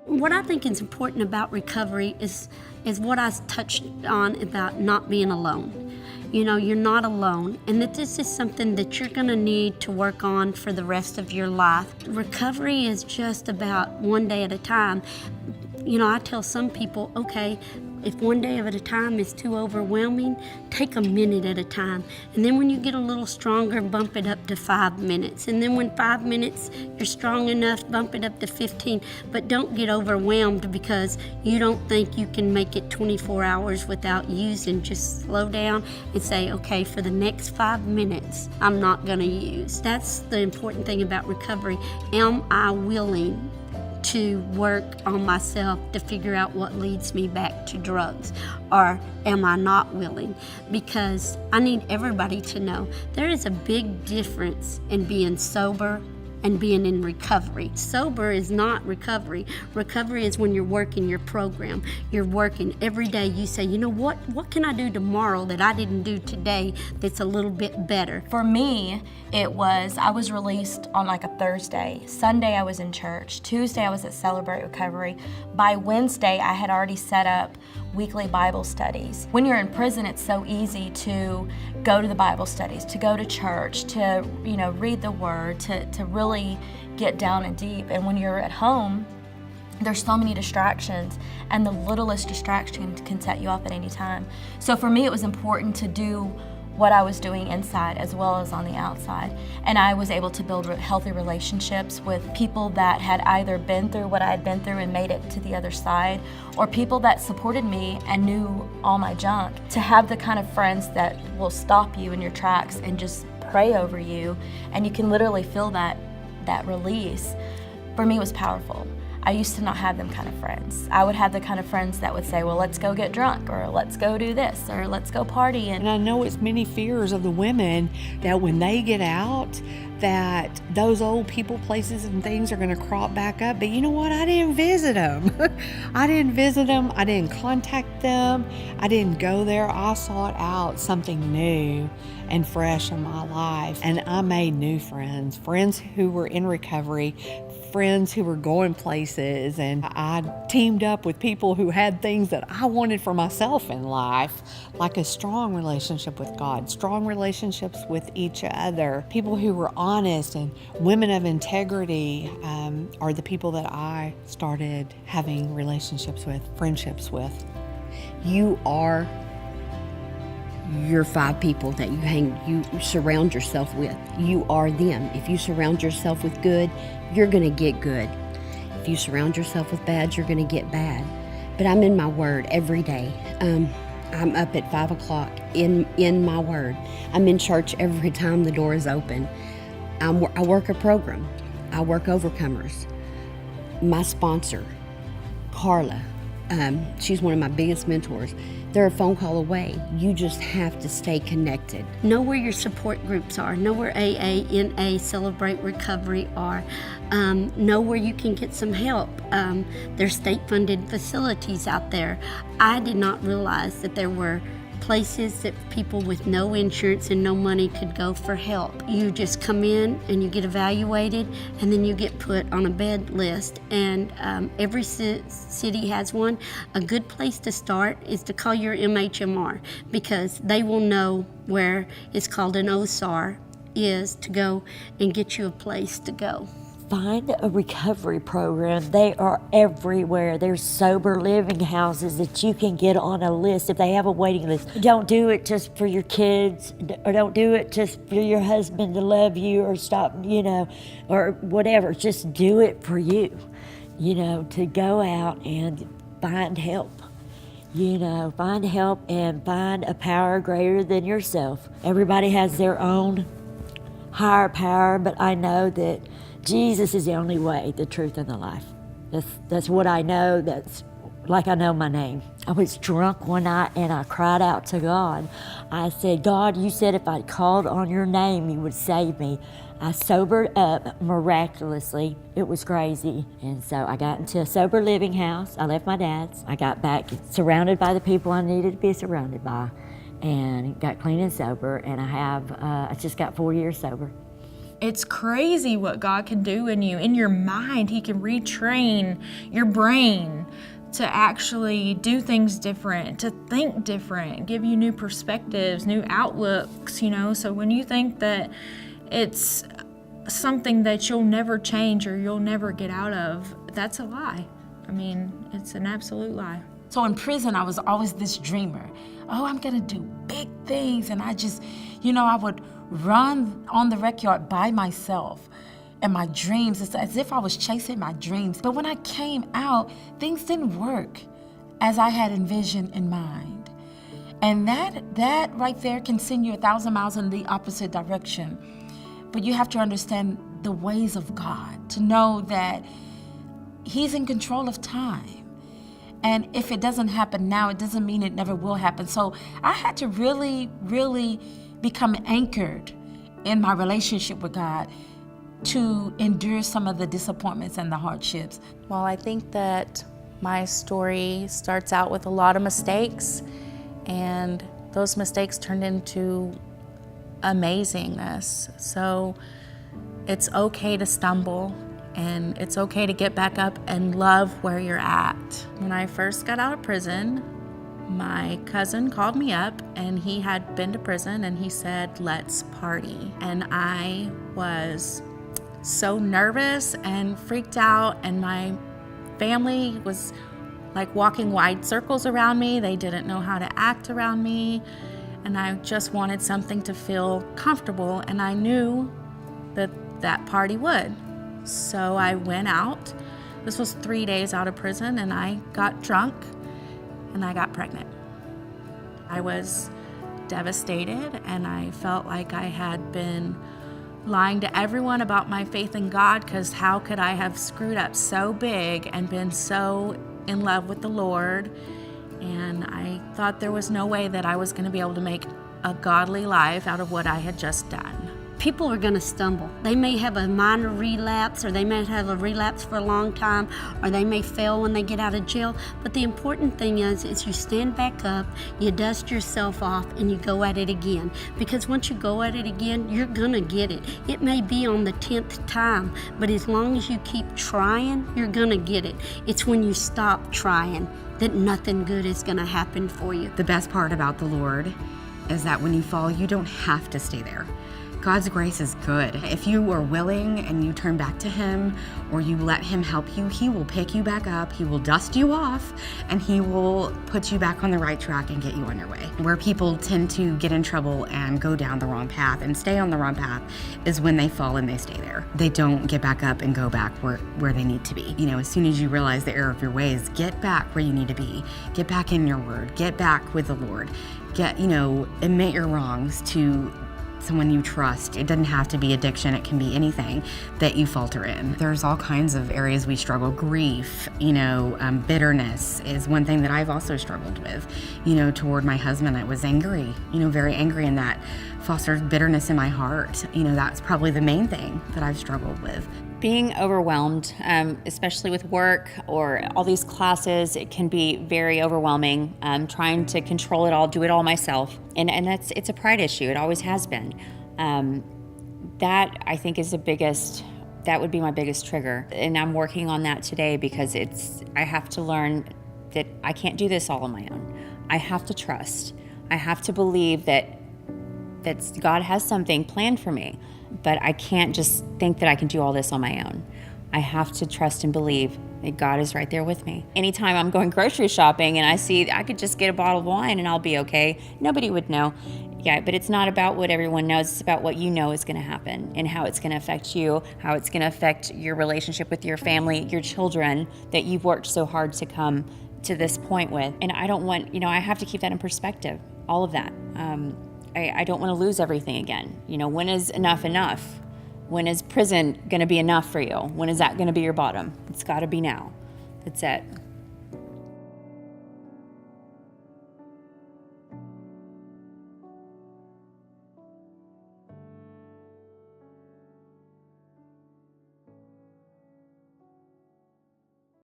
What I think is important about recovery is what I touched on about not being alone. You know, you're not alone, and that this is something that you're gonna need to work on for the rest of your life. Recovery is just about one day at a time. You know, I tell some people, okay, if one day at a time is too overwhelming, take a minute at a time. And then when you get a little stronger, bump it up to 5 minutes. And then when 5 minutes, you're strong enough, bump it up to 15. But don't get overwhelmed because you don't think you can make it 24 hours without using. Just slow down and say, okay, for the next 5 minutes, I'm not gonna use. That's the important thing about recovery. Am I willing to work on myself to figure out what leads me back to drugs, or am I not willing? Because I need everybody to know there is a big difference in being sober and being in recovery. Sober is not recovery. Recovery is when you're working your program. You're working every day. You say, you know what can I do tomorrow that I didn't do today that's a little bit better? For me, I was released on like a Thursday. Sunday I was in church. Tuesday I was at Celebrate Recovery. By Wednesday I had already set up weekly Bible studies. When you're in prison, it's so easy to go to the Bible studies, to go to church, to read the Word, to really get down and deep. And when you're at home, there's so many distractions, and the littlest distraction can set you off at any time. So for me, it was important to do what I was doing inside as well as on the outside. And I was able to build healthy relationships with people that had either been through what I had been through and made it to the other side, or people that supported me and knew all my junk. To have the kind of friends that will stop you in your tracks and just pray over you, and you can literally feel that release, for me was powerful. I used to not have them kind of friends. I would have the kind of friends that would say, well, let's go get drunk, or let's go do this, or let's go party. And I know it's many fears of the women that when they get out, that those old people, places, and things are going to crop back up. But you know what? I didn't visit them. I didn't contact them. I didn't go there. I sought out something new and fresh in my life. And I made new friends who were in recovery, friends who were going places, and I teamed up with people who had things that I wanted for myself in life, like a strong relationship with God, strong relationships with each other, people who were honest, and women of integrity are the people that I started having relationships with, friendships with. You are your 5 people that you surround yourself with. You are them. If you surround yourself with good, you're going to get good. If you surround yourself with bad, you're going to get bad. But I'm in my Word every day. I'm up at 5 o'clock in my Word. I'm in church every time the door is open. I work a program. I work Overcomers. My sponsor, Carla, she's one of my biggest mentors. They're a phone call away. You just have to stay connected. Know where your support groups are. Know where AA, NA, Celebrate Recovery are. Know where you can get some help. There's state-funded facilities out there. I did not realize that there were places that people with no insurance and no money could go for help. You just come in and you get evaluated, and then you get put on a bed list, and every city has one. A good place to start is to call your MHMR, because they will know where it's called an OSAR is, to go and get you a place to go. Find a recovery program. They are everywhere. There's sober living houses that you can get on a list if they have a waiting list. Don't do it just for your kids, or don't do it just for your husband to love you or stop, or whatever. Just do it for you, to go out and find help. Find help and find a power greater than yourself. Everybody has their own higher power, but I know that Jesus is the only way, the truth, and the life. That's what I know. That's like I know my name. I was drunk one night and I cried out to God. I said, God, you said if I called on your name, you would save me. I sobered up miraculously. It was crazy. And so I got into a sober living house. I left my dad's. I got back surrounded by the people I needed to be surrounded by, and got clean and sober. And I just got 4 years sober. It's crazy what God can do in you. In your mind, He can retrain your brain to actually do things different, to think different, give you new perspectives, new outlooks, So when you think that it's something that you'll never change or you'll never get out of, that's a lie. I mean, it's an absolute lie. So in prison, I was always this dreamer. Oh, I'm gonna do big things. And I just, I would run on the rec yard by myself. And my dreams, it's as if I was chasing my dreams. But when I came out, things didn't work as I had envisioned in mind. And that right there can send you 1,000 miles in the opposite direction. But you have to understand the ways of God, to know that He's in control of time. And if it doesn't happen now, it doesn't mean it never will happen. So I had to really, really become anchored in my relationship with God to endure some of the disappointments and the hardships. Well, I think that my story starts out with a lot of mistakes, and those mistakes turned into amazingness. So it's okay to stumble, and it's okay to get back up and love where you're at. When I first got out of prison, my cousin called me up, and he had been to prison, and he said, "Let's party." And I was so nervous and freaked out, and my family was like walking wide circles around me. They didn't know how to act around me, and I just wanted something to feel comfortable, and I knew that that party would. So I went out. This was 3 days out of prison, and I got drunk and I got pregnant. I was devastated, and I felt like I had been lying to everyone about my faith in God, because how could I have screwed up so big and been so in love with the Lord? And I thought there was no way that I was going to be able to make a godly life out of what I had just done. People are going to stumble. They may have a minor relapse, or they may have a relapse for a long time, or they may fail when they get out of jail. But the important thing is you stand back up, you dust yourself off, and you go at it again. Because once you go at it again, you're going to get it. It may be on the 10th time, but as long as you keep trying, you're going to get it. It's when you stop trying that nothing good is going to happen for you. The best part about the Lord is that when you fall, you don't have to stay there. God's grace is good. If you are willing and you turn back to Him, or you let Him help you, He will pick you back up, He will dust you off, and He will put you back on the right track and get you on your way. Where people tend to get in trouble and go down the wrong path and stay on the wrong path is when they fall and they stay there. They don't get back up and go back where they need to be. As soon as you realize the error of your ways, get back where you need to be. Get back in your word. Get back with the Lord. Admit your wrongs to someone you trust. It doesn't have to be addiction. It can be anything that you falter in. There's all kinds of areas we struggle. Grief, bitterness is one thing that I've also struggled with. Toward my husband, I was angry, very angry, and that fostered bitterness in my heart. That's probably the main thing that I've struggled with. Being overwhelmed, especially with work or all these classes, it can be very overwhelming. Trying to control it all, do it all myself, and it's a pride issue. It always has been. That I think is that would be my biggest trigger, and I'm working on that today, because I have to learn that I can't do this all on my own. I have to trust. I have to believe that God has something planned for me. But I can't just think that I can do all this on my own. I have to trust and believe that God is right there with me. Anytime I'm going grocery shopping and I see I could just get a bottle of wine and I'll be okay, nobody would know. Yeah, but it's not about what everyone knows. It's about what you know is going to happen and how it's going to affect you, how it's going to affect your relationship with your family, your children that you've worked so hard to come to this point with. And I don't want, I have to keep that in perspective, all of that. I don't want to lose everything again. When is enough enough? When is prison going to be enough for you? When is that going to be your bottom? It's got to be now. That's it.